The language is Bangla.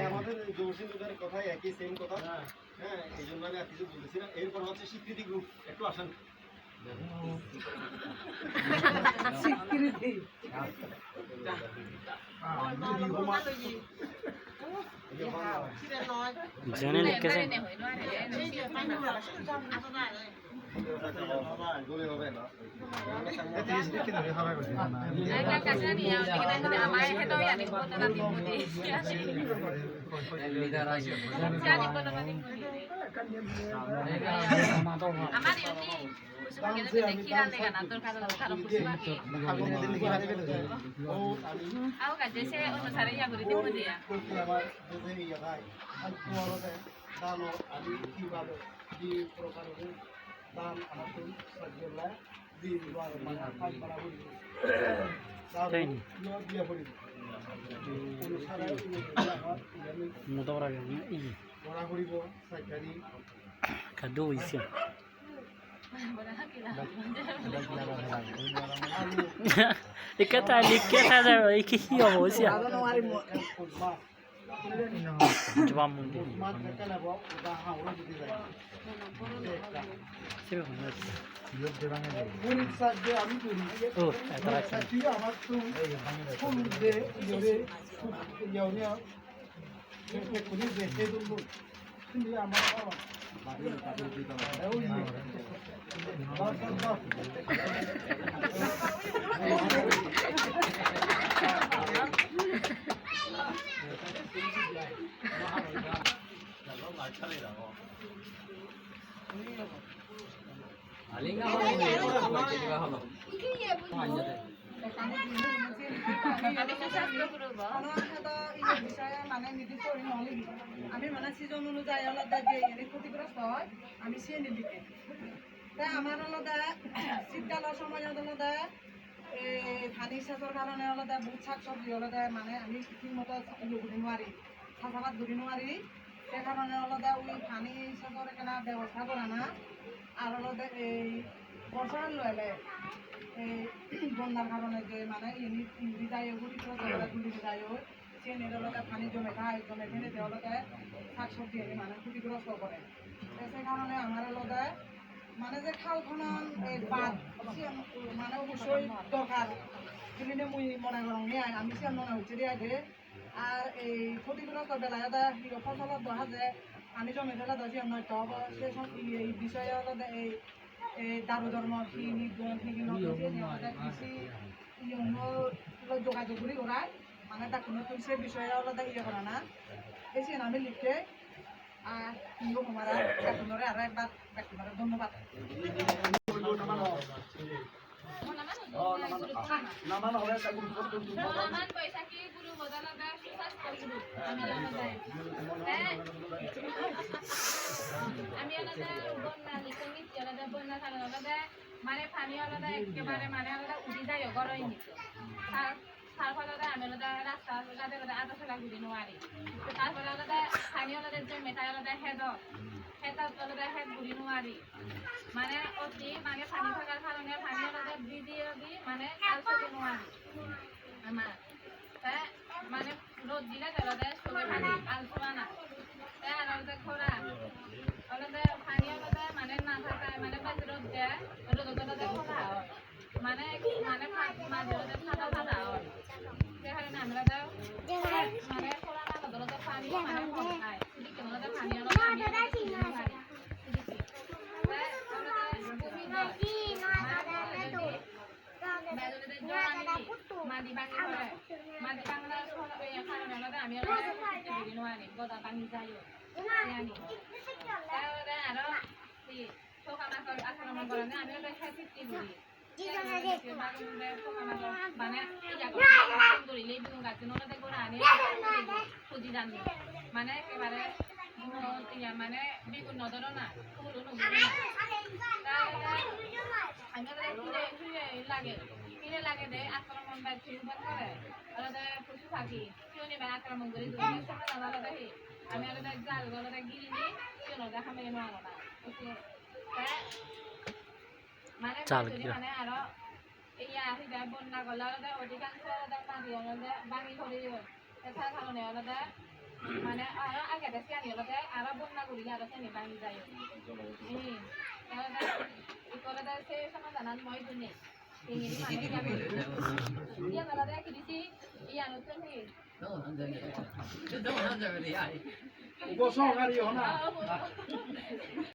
আমাদের জমশিদুদের কথাই একই সেম কথা। হ্যাঁ, এই জন্য আমি আর কিছু বলতেছি না। এরপর হচ্ছে স্বীকৃতি গ্রুপ, একটু আসেন। স্বীকৃতি জানে লিখে যায় বলে হবে না খাদ্য হয়েছে লিখে থাকে কি অবশ্যই জবাব মুন্ডি আমি মানে সিজন অনুযায়ী আলাদা যে ক্ষতিগ্রস্ত হয় আমি সে নিলিখে তাই আমার আলাদা শীতকালের সময় আলাদা ধানি সেচের কারণে আলাদা বহুত শাক সবজি আলাদা মানে আমি ঠিকমতো ঘুরি নোৱাৰি চাষাবাদ ঘুরি নোৱাৰি সে কারণে আলাদা ওই ধানি সেচের এখানে ব্যবস্থা করে না আর আলাদা এই বর্ষার লইলে এই বন্যার কারণে যে মানে ইন্দি যায় গুড়ি গুলি যায় সে নিরলতা পানি জমে খায় জমে ফেলে দেওয়ালতে শাক সবজি মানে ক্ষতিগ্রস্ত করে সে কারণে আমার আলাদা মানে যে খাল খনন বাদ মানে অবশ্যই দরকার সেদিনে মুই মনে করো নিয়ে আমি সে মনে হচ্ছে দিয়ে আর এই ক্ষতিগ্রস্ত বেলায় ফসলত দেখা যায় পানি জমে ফেলে দশ নয়তো হব সে এই বিষয়ে আলাদা এই দারু ধর্ম কৃষি যোগাযোগ করি ওরাই মানে তাকে নতুন সে বিষয়ে আলাদা করা না বেশি আমি লিখে আর আমার আরো একবার ব্যক্তিগত ধন্যবাদ মানে পানি আলাদা একেবারে মানে আলাদা উঠি যায় গরই নিচে তারপরে আমি আলাদা রাস্তা আধা চলা ঘুরি নোৱাৰি তারপরে আলাদা পানি আলাদা যে মেটাই আলাদা হেঁত আলাদা হেঁত ঘুরি নোৱাৰি মানে অতি মানে পানি থাকার কারণে পানি আলাদা দি মানে কাল চলি নোৱাৰি আমার মানে রোদ দিলে আলাদা চলে পানি কাল চলা না আর আলাদা খরা আলাদা পানি আলাদা মানে না থাকায় মানে বেশি রোদ দেয় রোদ আলাদা খরা হয় মানে মানে মাঝে আলাদা ঠান্ডা হয় সেখানে আমরা মানে খরা না আলাদা পানি মানে কম খায় সেদিকে আলাদা পানি আলাদা মাটি বাংলা কারণে আলাদা আমি নোৱাৰিম গদা পানী যায় আরো সকাল আসার আমি খেতে ঘুরি মানে ধরিলেই বিনু গাছে নলে করে আনি খুঁজি জানি মানে একেবারে মানে বেগুন নদরও না ফুলও নদী না আমি কিনে লাগে দে আক্রমণ বা চিন্তা করে আলাদা পশু পাখি কেউ নেবে আক্রমণ করে আলাদা আমি আলাদা জাল আলাদা গিরি নিই কেউ নদা খামে নোয়ানো না মানে মানে আরো ইয়া হিদা বন্যা গলে আলাদা অধিকাংশ আলাদা মাটি আলাদা ভাঙি ধরে তার কারণে আলাদা মানে আরো আগে দেখে আনি আলাদা আরো বন্যা করিলে আরো শ্রেণী ভাঙি যায় আলাদা আলাদা সে সমাধান মই দুনে ইয়া আলাদা কি দিছি ইয়া নতুন হে উপসংহারী হনা